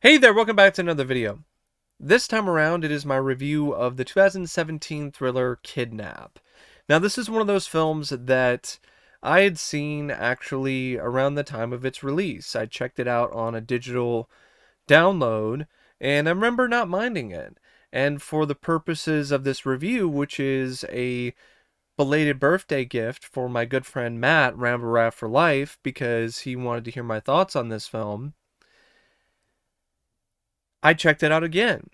Hey there, welcome back to another video. This time around, it is my review of the 2017 thriller Kidnap. Now, this is one of those films that I had seen actually around the time of its release. I checked it out on a digital download, and I remember not minding it. And for the purposes of this review, which is a belated birthday gift for my good friend Matt, Ramble Rat for Life, because he wanted to hear my thoughts on this film, I checked it out again.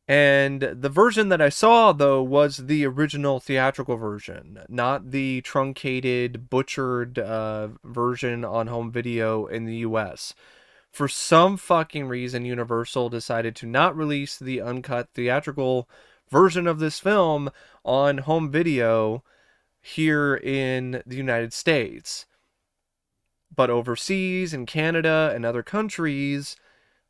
And the version that I saw, though, was the original theatrical version, not the truncated, butchered version on home video in the US. For some fucking reason, Universal decided to not release the uncut theatrical version of this film on home video here in the United States. But overseas, in Canada and other countries,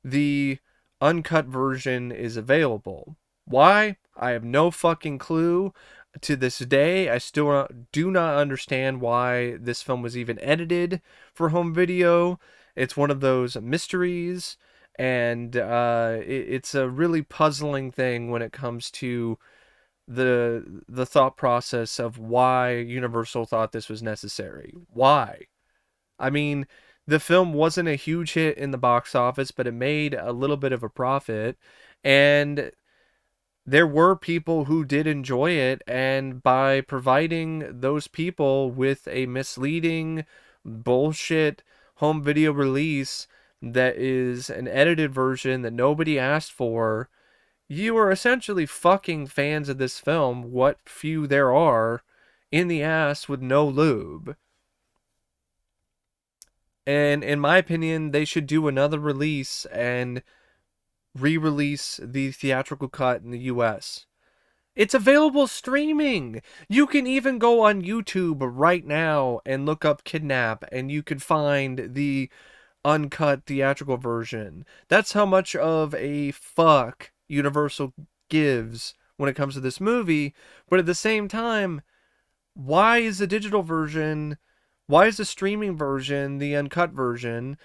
the uncut version is available. Why? I have no fucking clue. To this day, I still do not understand why this film was even edited for home video. It's one of those mysteries, and it's a really puzzling thing when it comes to the thought process of why Universal thought this was necessary. Why? I mean, the film wasn't a huge hit in the box office, but it made a little bit of a profit. And there were people who did enjoy it. And by providing those people with a misleading, bullshit home video release that is an edited version that nobody asked for, you are essentially fucking fans of this film, what few there are, in the ass with no lube. And in my opinion, they should do another release and re-release the theatrical cut in the US. It's available streaming. You can even go on YouTube right now and look up Kidnap and you can find the uncut theatrical version. That's how much of a fuck Universal gives when it comes to this movie, but at the same time, why is the digital version, why is the streaming version the uncut version,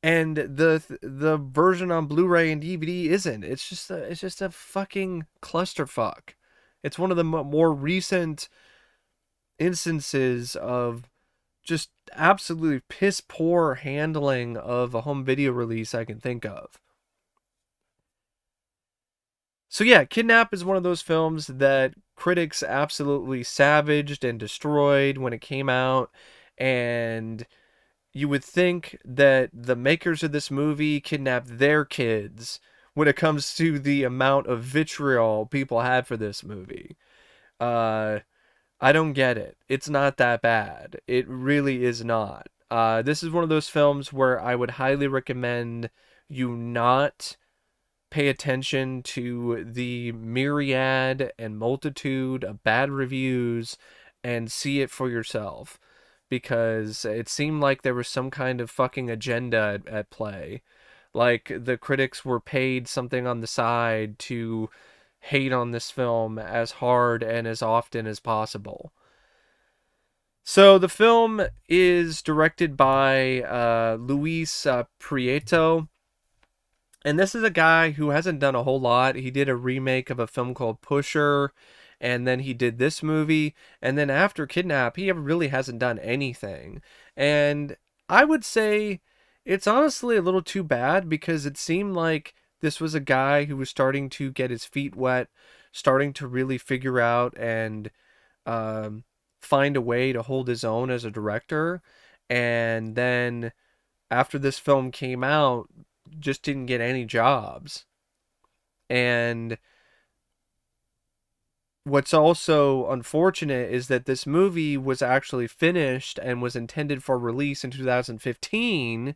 and the version on Blu-ray and DVD isn't? It's just a fucking clusterfuck. It's one of the more recent instances of just absolutely piss poor handling of a home video release I can think of. So yeah, Kidnap is one of those films that critics absolutely savaged and destroyed when it came out, and you would think that the makers of this movie kidnapped their kids when it comes to the amount of vitriol people had for this movie. Uh, I don't get it. It's not that bad. It really is not. This is one of those films where I would highly recommend you not pay attention to the myriad and multitude of bad reviews and see it for yourself, because it seemed like there was some kind of fucking agenda at play. Like the critics were paid something on the side to hate on this film as hard and as often as possible. So the film is directed by Luis Prieto, and this is a guy who hasn't done a whole lot. He did a remake of a film called Pusher, and then he did this movie, and then after Kidnap, he really hasn't done anything. And I would say it's honestly a little too bad, because it seemed like this was a guy who was starting to get his feet wet, starting to really figure out and um, find a way to hold his own as a director. And then after this film came out, just didn't get any jobs. And what's also unfortunate is that this movie was actually finished and was intended for release in 2015,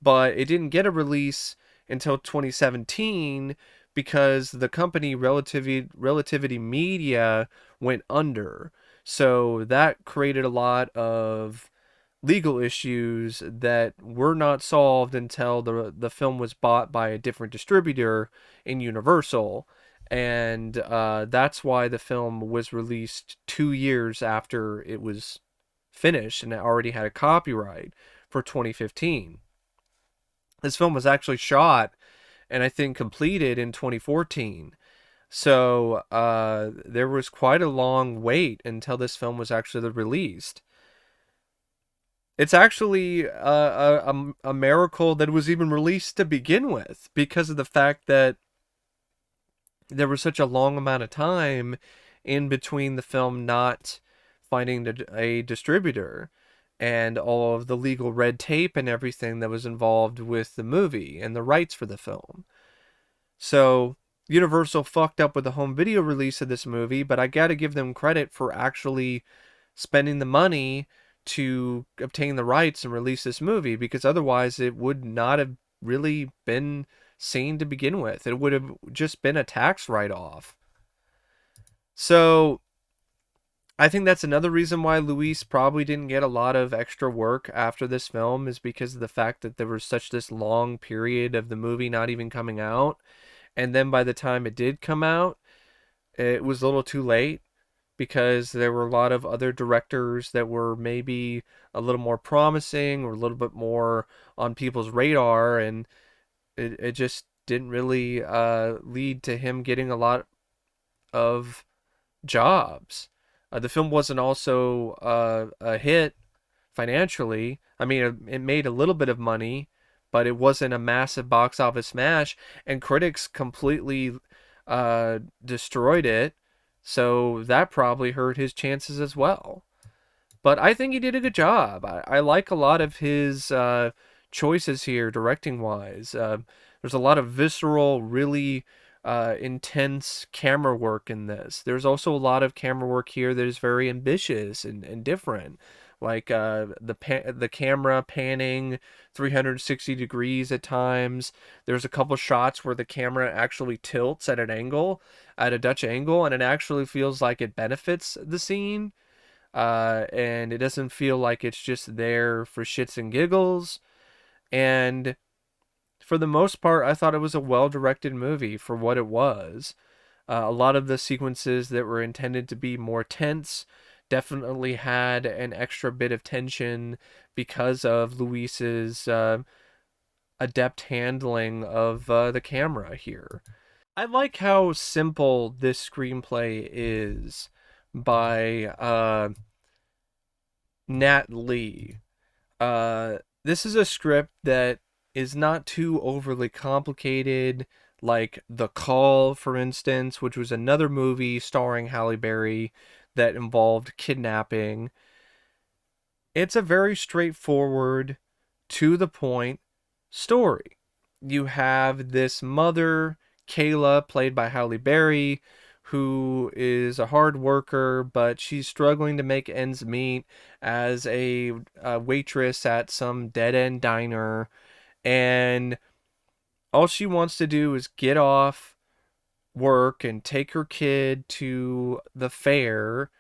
but it didn't get a release until 2017 because the company Relativity Media went under. So that created a lot of legal issues that were not solved until the film was bought by a different distributor in Universal. And that's why the film was released 2 years after it was finished and it already had a copyright for 2015. This film was actually shot and I think completed in 2014. So there was quite a long wait until this film was actually released. It's actually a miracle that it was even released to begin with because of the fact that there was such a long amount of time in between the film not finding a distributor and all of the legal red tape and everything that was involved with the movie and the rights for the film. So Universal fucked up with the home video release of this movie, but I got to give them credit for actually spending the money to obtain the rights and release this movie because otherwise it would not have really been seen to begin with. It would have just been a tax write off. So I think that's another reason why Luis probably didn't get a lot of extra work after this film is because of the fact that there was such this long period of the movie not even coming out. And then by the time it did come out, it was a little too late because there were a lot of other directors that were maybe a little more promising or a little bit more on people's radar, and it just didn't really lead to him getting a lot of jobs. The film wasn't also a hit financially. I mean, it made a little bit of money, but it wasn't a massive box office smash, and critics completely destroyed it. So that probably hurt his chances as well. But I think he did a good job. I like a lot of his choices here, directing wise. There's a lot of visceral, really intense camera work in this. There's also a lot of camera work here that is very ambitious and different. Like the camera panning 360 degrees at times. There's a couple shots where the camera actually tilts at an angle, at a Dutch angle, and it actually feels like it benefits the scene, and it doesn't feel like it's just there for shits and giggles. And for the most part, I thought it was a well directed movie for what it was. A lot of the sequences that were intended to be more tense definitely had an extra bit of tension because of Luis's adept handling of the camera here. I like how simple this screenplay is by Nat Lee. This is a script that is not too overly complicated, like The Call, for instance, which was another movie starring Halle Berry that involved kidnapping. It's a very straightforward, to the point story. You have this mother, Kayla, played by Halle Berry, who is a hard worker, but she's struggling to make ends meet as a waitress at some dead end diner. And all she wants to do is get off work and take her kid to the fair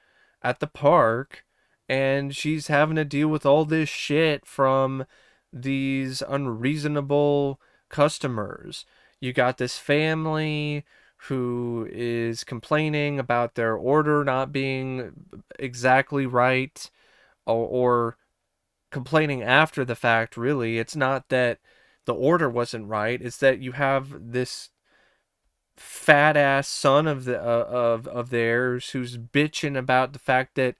at the park, and she's having to deal with all this shit from these unreasonable customers. You got this family who is complaining about their order not being exactly right, or complaining after the fact, really. It's not that the order wasn't right, it's that you have this fat ass son of theirs who's bitching about the fact that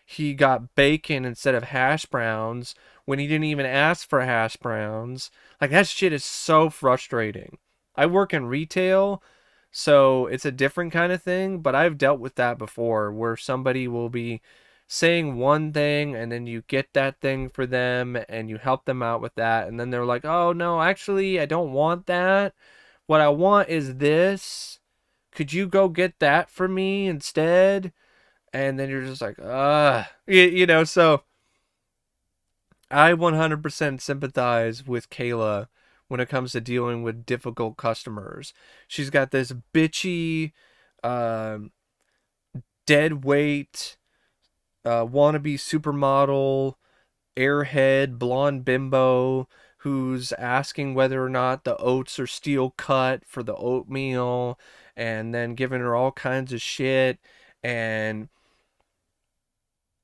he got bacon instead of hash browns when he didn't even ask for hash browns. Like, that shit is so frustrating. I work in retail, so it's a different kind of thing, but I've dealt with that before where somebody will be saying one thing and then you get that thing for them and you help them out with that, and then they're like, "Oh no, actually I don't want that. What I want is this. Could you go get that for me instead?" And then you're just like, so I 100% sympathize with Kayla when it comes to dealing with difficult customers. She's got this bitchy, uh, dead weight, wannabe supermodel, airhead, blonde bimbo who's asking whether or not the oats are steel cut for the oatmeal, and then giving her all kinds of shit and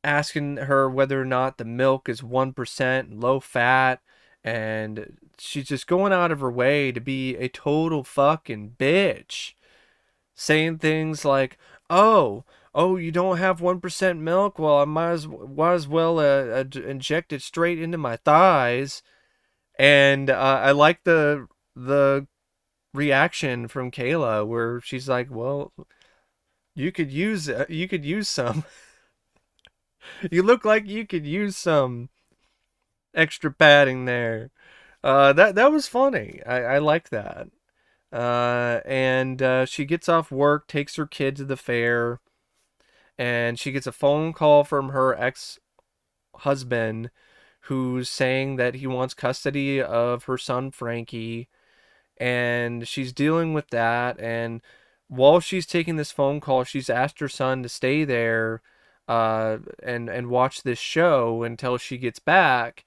asking her whether or not the milk is 1% low fat, And she's just going out of her way to be a total fucking bitch, saying things like, "Oh, oh, you don't have 1% milk? Well, I might as well inject it straight into my thighs." And I like the reaction from Kayla where she's like, "Well, you could use some. You look like you could use some extra padding there." That was funny. I like that. And she gets off work, takes her kid to the fair, and she gets a phone call from her ex husband who's saying that he wants custody of her son Frankie, and she's dealing with that. And while she's taking this phone call, she's asked her son to stay there and watch this show until she gets back.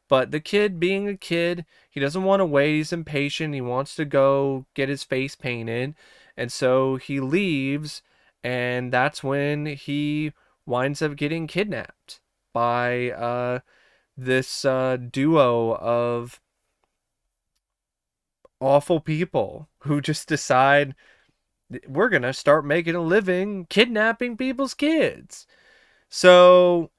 But the kid, being a kid, he doesn't want to wait. He's impatient. He wants to go get his face painted. And so he leaves. And that's when he winds up getting kidnapped by this duo of awful people who just decide we're going to start making a living kidnapping people's kids. So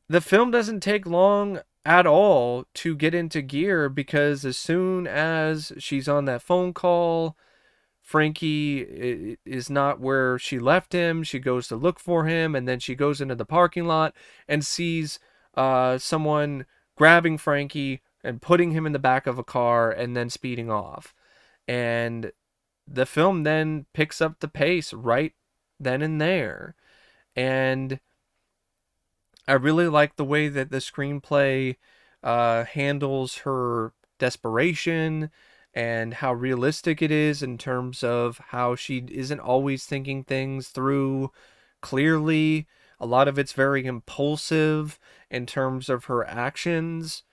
the film doesn't take long at all to get into gear because as soon as she's on that phone call, Frankie is not where she left him. She goes to look for him, and then she goes into the parking lot and sees someone grabbing Frankie and putting him in the back of a car and then speeding off. And the film then picks up the pace right then and there. And I really like the way that the screenplay handles her desperation and how realistic it is in terms of how she isn't always thinking things through clearly. A lot of it's very impulsive in terms of her actions.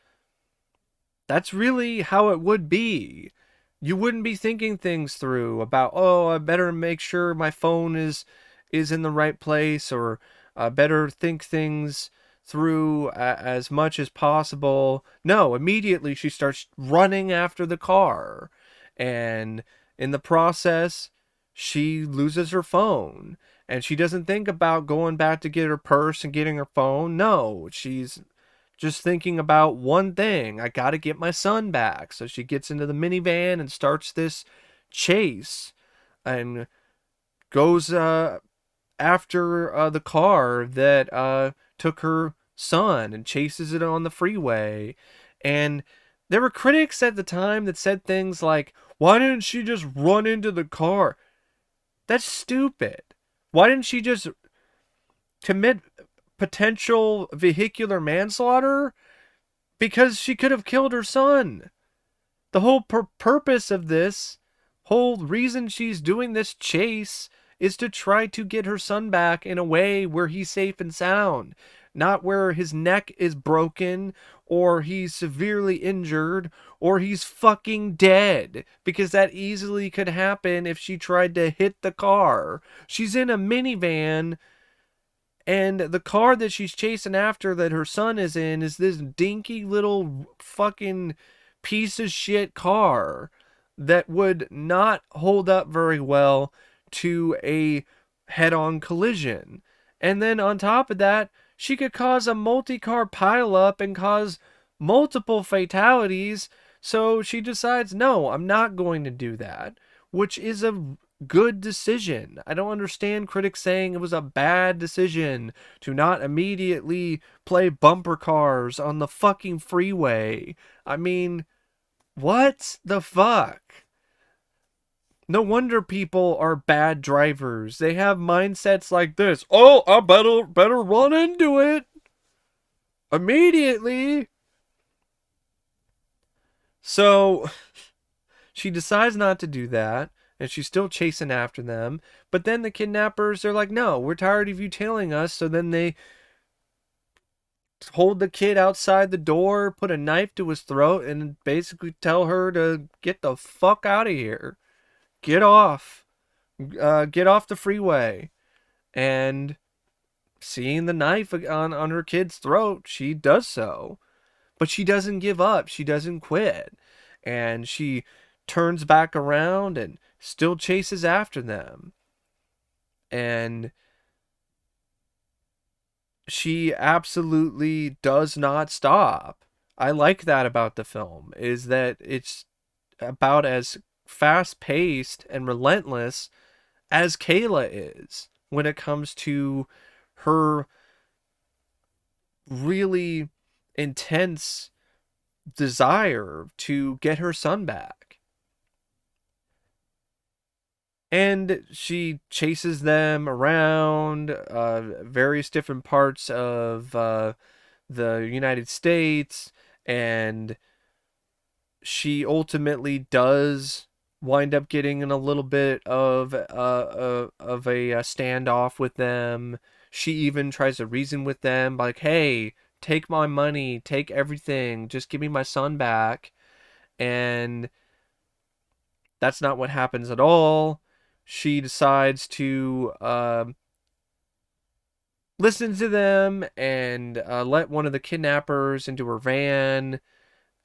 That's really how it would be. You wouldn't be thinking things through about, oh, I better make sure my phone is in the right place, or I better think things through as much as possible. No, immediately she starts running after the car, and in the process she loses her phone, and she doesn't think about going back to get her purse and getting her phone. No, she's just thinking about one thing: I gotta get my son back. So she gets into the minivan and starts this chase and goes after the car that took her son and chases it on the freeway. And there were critics at the time that said things like, why didn't she just run into the car? That's stupid. Why didn't she just commit potential vehicular manslaughter? Because she could have killed her son. The whole purpose of this, whole reason she's doing this chase, is to try to get her son back in a way where he's safe and sound, not where his neck is broken, or he's severely injured, or he's fucking dead, because that easily could happen if she tried to hit the car. She's in a minivan, and the car that she's chasing after that her son is in is this dinky little fucking piece of shit car that would not hold up very well to a head-on collision. And then on top of that, she could cause a multi-car pileup and cause multiple fatalities. So she decides, no, I'm not going to do that, which is a good decision. I don't understand critics saying it was a bad decision to not immediately play bumper cars on the fucking freeway. I mean, what the fuck? No wonder people are bad drivers. They have mindsets like this. Oh, I better run into it immediately. So she decides not to do that, and she's still chasing after them. But then the kidnappers, they're like, no, we're tired of you tailing us. So then they hold the kid outside the door, put a knife to his throat, and basically tell her to get the fuck out of here. Get off. Get off the freeway. And seeing the knife on her kid's throat, she does so. But she doesn't give up. She doesn't quit. And she turns back around and still chases after them. And she absolutely does not stop. I like that about the film, is that it's about as fast paced and relentless as Kayla is when it comes to her really intense desire to get her son back. And she chases them around various different parts of the United States, and she ultimately does wind up getting in a little bit of a standoff with them. She even tries to reason with them, like, "Hey, take my money, take everything, just give me my son back." And that's not what happens at all. She decides to listen to them and let one of the kidnappers into her van,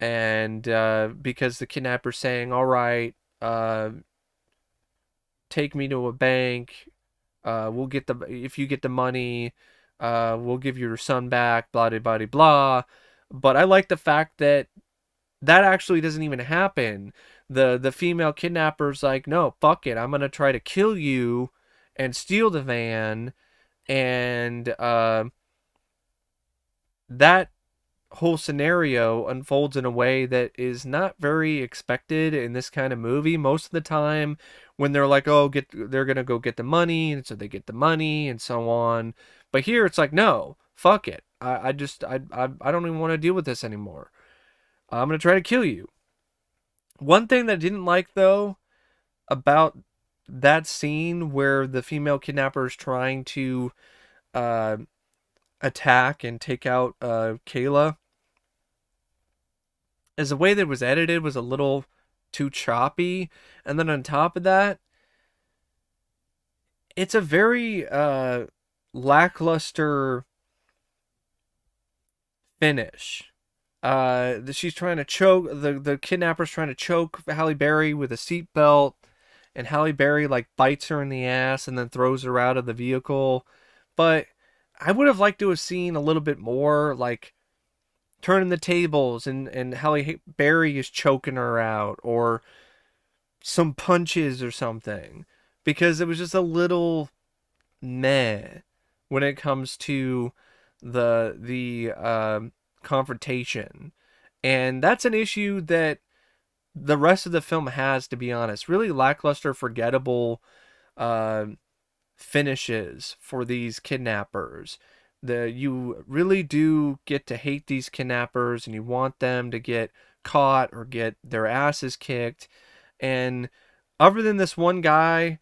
and because the kidnapper's saying, "All right, uh, take me to a bank. We'll get the if you get the money, we'll give you your son back." Blah blah blah blah. But I like the fact that that actually doesn't even happen. The female kidnapper's like, "No, fuck it. I'm gonna try to kill you and steal the van." And that whole scenario unfolds in a way that is not very expected in this kind of movie. Most of the time, when they're like, "Oh, they're gonna go get the money," and so they get the money and so on. But here it's like, "No, fuck it. I don't even want to deal with this anymore. I'm gonna try to kill you." One thing that I didn't like though about that scene where the female kidnapper is trying to uh, attack and take out Kayla, is the way that it was edited was a little too choppy. And then on top of that, it's a very lackluster finish. She's trying to choke the kidnapper's trying to choke Halle Berry with a seatbelt, and Halle Berry like bites her in the ass and then throws her out of the vehicle. But I would have liked to have seen a little bit more, like turning the tables, and Halle Berry is choking her out, or some punches or something, because it was just a little meh when it comes to the confrontation. And that's an issue that the rest of the film has, to be honest. Really lackluster, forgettable uh, finishes for these kidnappers. You really do get to hate these kidnappers, and you want them to get caught or get their asses kicked. And other than this one guy,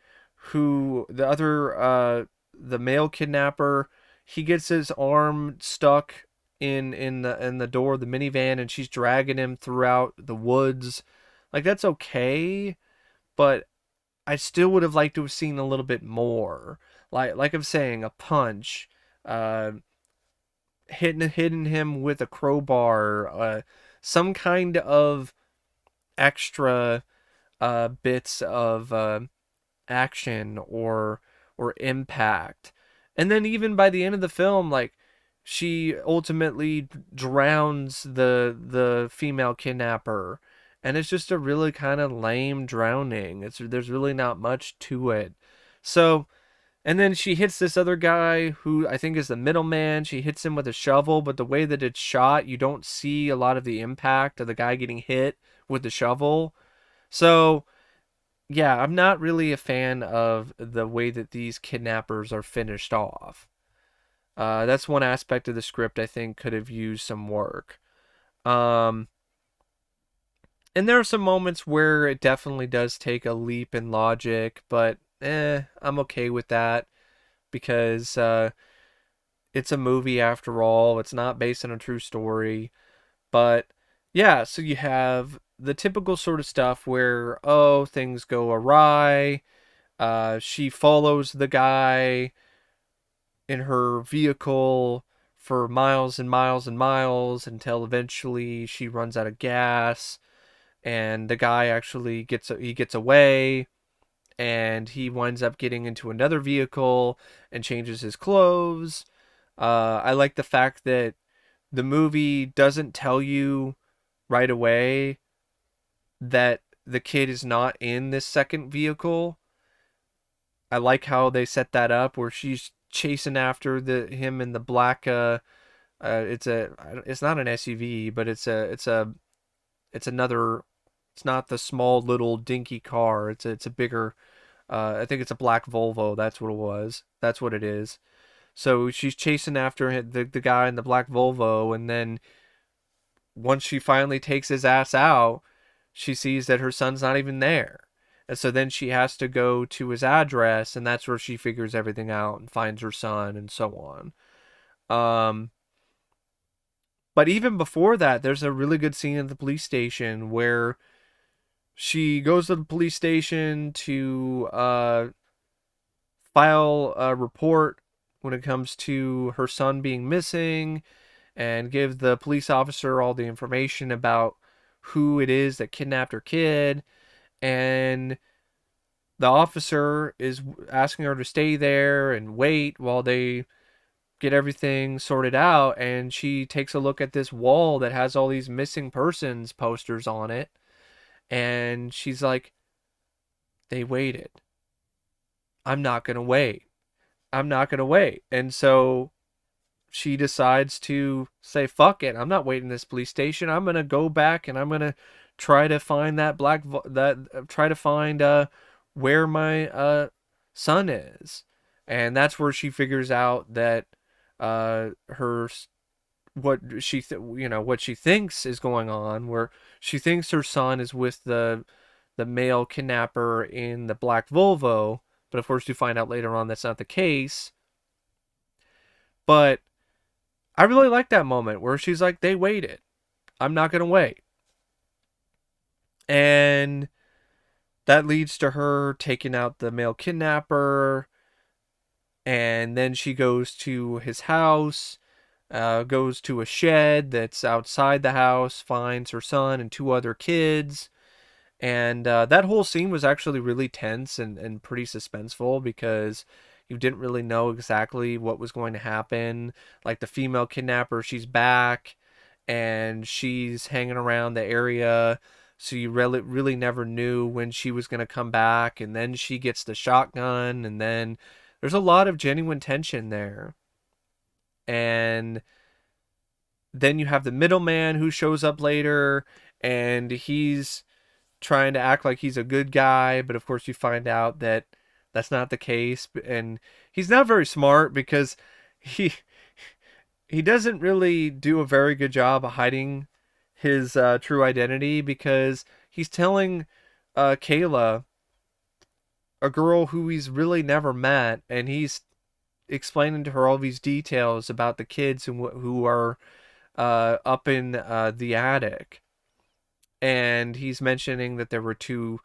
who the male kidnapper, he gets his arm stuck in the door of the minivan, and she's dragging him throughout the woods. Like, that's okay, but I still would have liked to have seen a little bit more. Like I'm saying, a punch, uh, hitting him with a crowbar, some kind of extra bits of action or impact. And then even by the end of the film, like, she ultimately drowns the female kidnapper, and it's just a really kind of lame drowning. There's really not much to it. So, and then she hits this other guy who I think is the middleman. She hits him with a shovel, but the way that it's shot, you don't see a lot of the impact of the guy getting hit with the shovel. So, yeah, I'm not really a fan of the way that these kidnappers are finished off. That's one aspect of the script I think could have used some work. Um, and there are some moments where it definitely does take a leap in logic, but I'm okay with that, because it's a movie after all. It's not based on a true story. But yeah, so you have the typical sort of stuff where, oh, things go awry. She follows the guy in her vehicle for miles and miles and miles until eventually she runs out of gas, and the guy actually gets away, and he winds up getting into another vehicle and changes his clothes. I like the fact that the movie doesn't tell you right away that the kid is not in this second vehicle. I like how they set that up where she's chasing after the him in the black it's not an SUV, but it's another, it's not the small little dinky car. It's a bigger, I think it's a black Volvo. That's what it was. That's what it is. So she's chasing after the guy in the black Volvo, and then once she finally takes his ass out, she sees that her son's not even there. And so then she has to go to his address, and that's where she figures everything out and finds her son and so on. Um, but even before that, there's a really good scene at the police station where she goes to the police station to file a report when it comes to her son being missing and give the police officer all the information about who it is that kidnapped her kid. And the officer is asking her to stay there and wait while they get everything sorted out. And she takes a look at this wall that has all these missing persons posters on it. And she's like, they waited. I'm not going to wait. I'm not going to wait. And so she decides to say, fuck it. I'm not waiting in this police station. I'm going to go back and I'm going to try to find that try to find where my son is. And that's where she figures out that her what what she thinks is going on, where she thinks her son is with the male kidnapper in the black Volvo, but of course you find out later on that's not the case. But I really like that moment where she's like, they waited. I'm not going to wait. And that leads to her taking out the male kidnapper. And then she goes to his house, goes to a shed that's outside the house, finds her son and two other kids. And that whole scene was actually really tense and pretty suspenseful because you didn't really know exactly what was going to happen. Like the female kidnapper, she's back and she's hanging around the area. So you really never knew when she was going to come back. And then she gets the shotgun. And then there's a lot of genuine tension there. And then you have the middleman who shows up later. And he's trying to act like he's a good guy, but of course you find out that that's not the case. And he's not very smart because he he doesn't really do a very good job of hiding his true identity, because he's telling Kayla, a girl who he's really never met, and he's explaining to her all these details about the kids who are up in the attic. And he's mentioning that there were two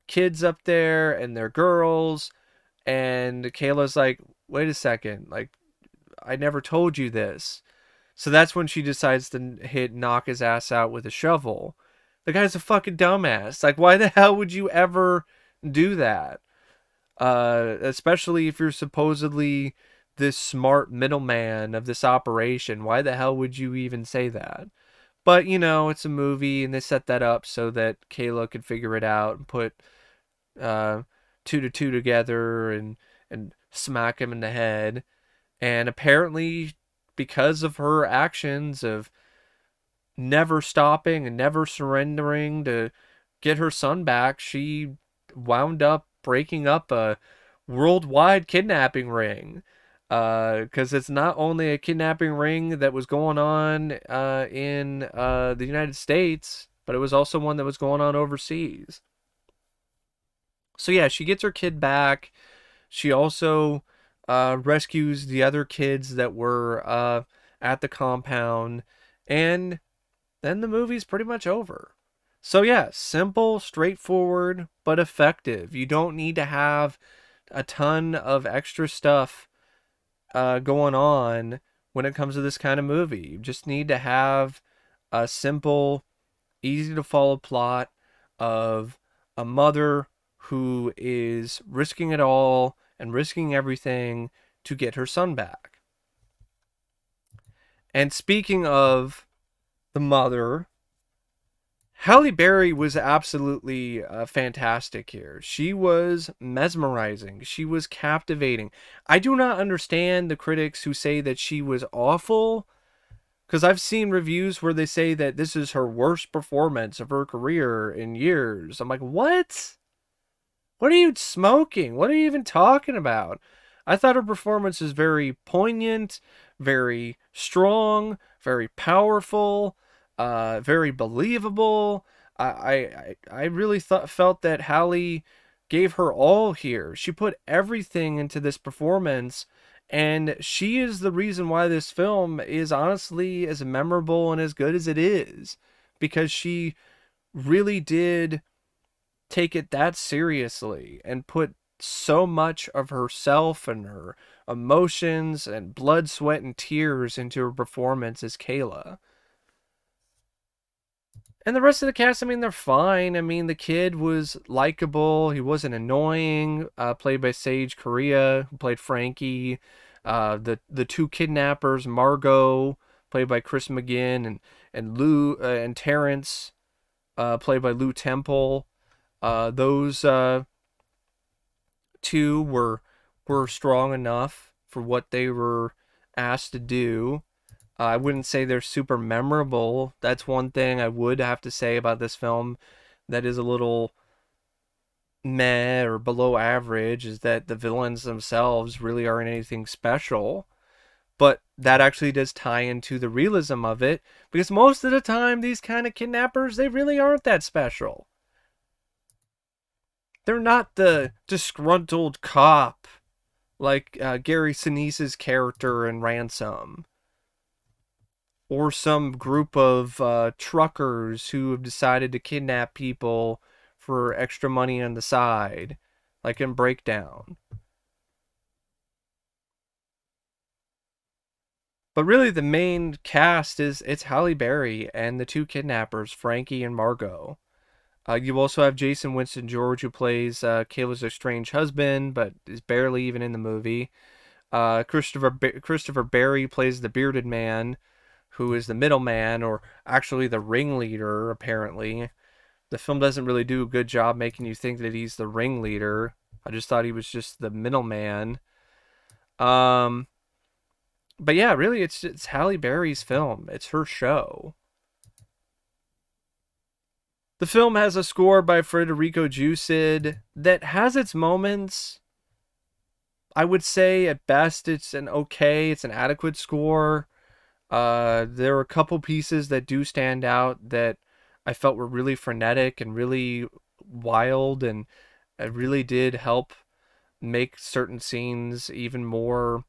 kids up there and they're girls. And Kayla's like, wait a second, like, I never told you this. So that's when she decides to knock his ass out with a shovel. The guy's a fucking dumbass. Like, why the hell would you ever do that? Especially if you're supposedly this smart middleman of this operation. Why the hell would you even say that? But, it's a movie, and they set that up so that Kayla could figure it out and put two to two together and smack him in the head. And apparently, because of her actions of never stopping and never surrendering to get her son back, she wound up breaking up a worldwide kidnapping ring. Because it's not only a kidnapping ring that was going on in the United States, but it was also one that was going on overseas. So yeah, she gets her kid back. She also rescues the other kids that were at the compound, and then the movie's pretty much over. So yeah, simple, straightforward, but effective. You don't need to have a ton of extra stuff going on when it comes to this kind of movie. You just need to have a simple, easy to follow plot of a mother who is risking it all and risking everything to get her son back. And speaking of the mother, Halle Berry was absolutely fantastic here. She was mesmerizing. She was captivating. I do not understand the critics who say that she was awful, because I've seen reviews where they say that this is her worst performance of her career in years. I'm like, what? What are you smoking? What are you even talking about? I thought her performance was very poignant, very strong, very powerful, very believable. I really felt that Halle gave her all here. She put everything into this performance, and she is the reason why this film is honestly as memorable and as good as it is, because she really did take it that seriously and put so much of herself and her emotions and blood, sweat, and tears into her performance as Kayla. And the rest of the cast, I mean, they're fine. I mean, the kid was likable. He wasn't annoying. Played by Sage Correa, who played Frankie. The two kidnappers, Margot, played by Chris McGinn, and Lou and Terrence, played by Lew Temple. Those two were strong enough for what they were asked to do. I wouldn't say they're super memorable. That's one thing I would have to say about this film that is a little meh or below average, is that the villains themselves really aren't anything special. But that actually does tie into the realism of it, because most of the time these kind of kidnappers, they really aren't that special. They're not the disgruntled cop like Gary Sinise's character in Ransom, or some group of truckers who have decided to kidnap people for extra money on the side, like in Breakdown. But really, the main cast is it's Halle Berry and the two kidnappers, Frankie and Margot. You also have Jason Winston George, who plays Kayla's estranged husband, but is barely even in the movie. Christopher Barry plays the bearded man, who is the middleman, or actually the ringleader, apparently. The film doesn't really do a good job making you think that he's the ringleader. I just thought he was just the middleman. Um, but yeah, really, it's Halle Berry's film. It's her show. The film has a score by Federico Giusid that has its moments. I would say at best it's an adequate score. There are a couple pieces that do stand out that I felt were really frenetic and really wild, and it really did help make certain scenes even more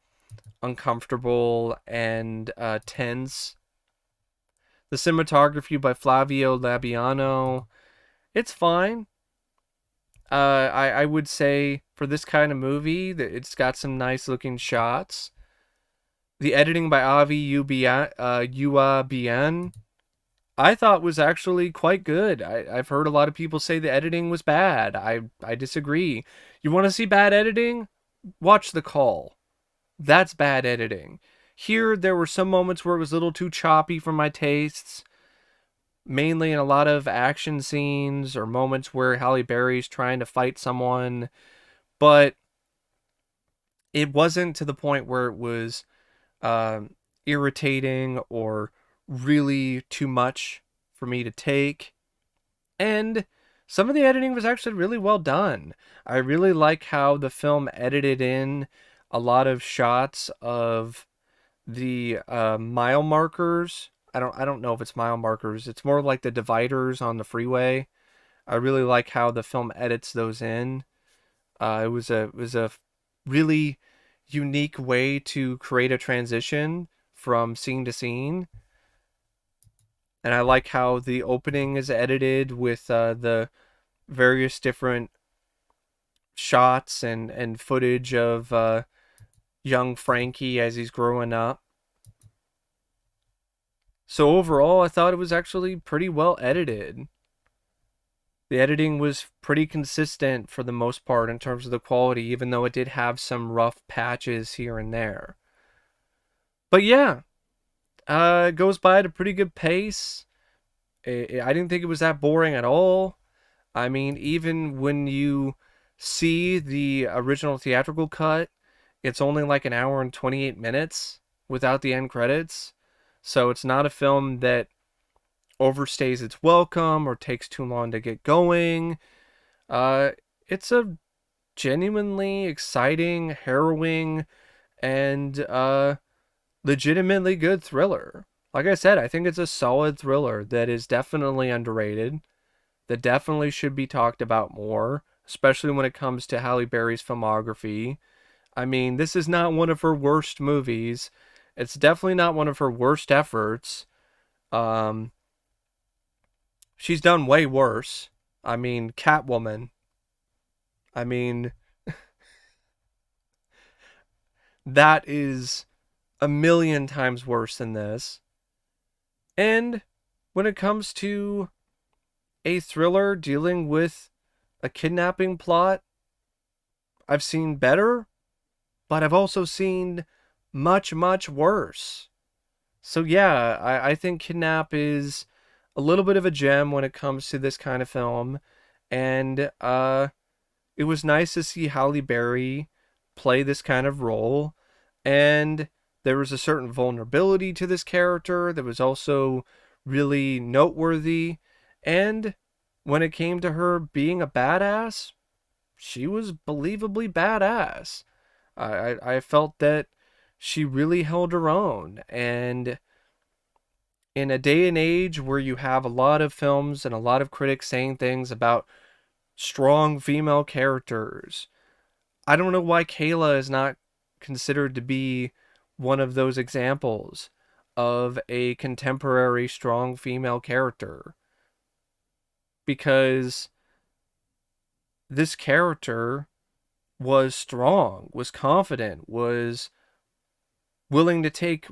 uncomfortable and tense. The cinematography by Flavio Labiano, it's fine. I would say for this kind of movie that it's got some nice looking shots. The editing by Avi Uabien, I thought was actually quite good. I've heard a lot of people say the editing was bad. I disagree. You want to see bad editing? Watch The Call. That's bad editing. Here, there were some moments where it was a little too choppy for my tastes, mainly in a lot of action scenes or moments where Halle Berry's trying to fight someone, but it wasn't to the point where it was irritating or really too much for me to take. And some of the editing was actually really well done. I really like how the film edited in a lot of shots of the mile markers. I don't know if it's mile markers. It's more like the dividers on the freeway. I really like how the film edits those in. It was a really unique way to create a transition from scene to scene. And I like how the opening is edited with the various different shots and footage of young Frankie as he's growing up. So overall, I thought it was actually pretty well edited. The editing was pretty consistent for the most part in terms of the quality, even though it did have some rough patches here and there. But yeah, it goes by at a pretty good pace. I didn't think it was that boring at all. I mean, even when you see the original theatrical cut, it's only like an hour and 28 minutes without the end credits. So it's not a film that overstays its welcome or takes too long to get going. Uh, it's a genuinely exciting, harrowing, and legitimately good thriller. Like I said, I think it's a solid thriller that is definitely underrated, that definitely should be talked about more, especially when it comes to Halle Berry's filmography. I mean, this is not one of her worst movies. It's definitely not one of her worst efforts. Um, she's done way worse. I mean, Catwoman. I mean, that is a million times worse than this. And when it comes to a thriller dealing with a kidnapping plot, I've seen better, but I've also seen much, much worse. So yeah, I think Kidnap is a little bit of a gem when it comes to this kind of film. And it was nice to see Halle Berry play this kind of role. And there was a certain vulnerability to this character that was also really noteworthy. And when it came to her being a badass, she was believably badass. I felt that she really held her own. And in a day and age where you have a lot of films and a lot of critics saying things about strong female characters, I don't know why Kayla is not considered to be one of those examples of a contemporary strong female character. Because this character was strong, was confident, was willing to take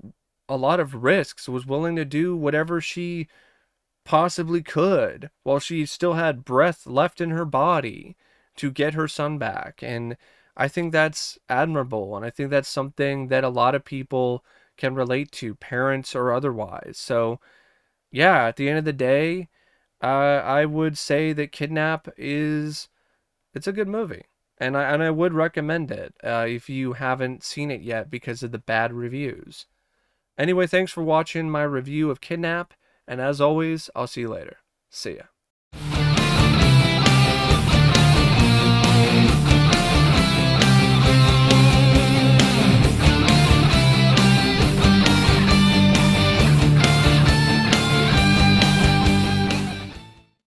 a lot of risks, was willing to do whatever she possibly could while she still had breath left in her body to get her son back. And I think that's admirable. And I think that's something that a lot of people can relate to, parents or otherwise. So, yeah, at the end of the day, I would say that Kidnap is it's a good movie. And I would recommend it if you haven't seen it yet because of the bad reviews. Anyway, thanks for watching my review of Kidnap, and as always, I'll see you later. See ya.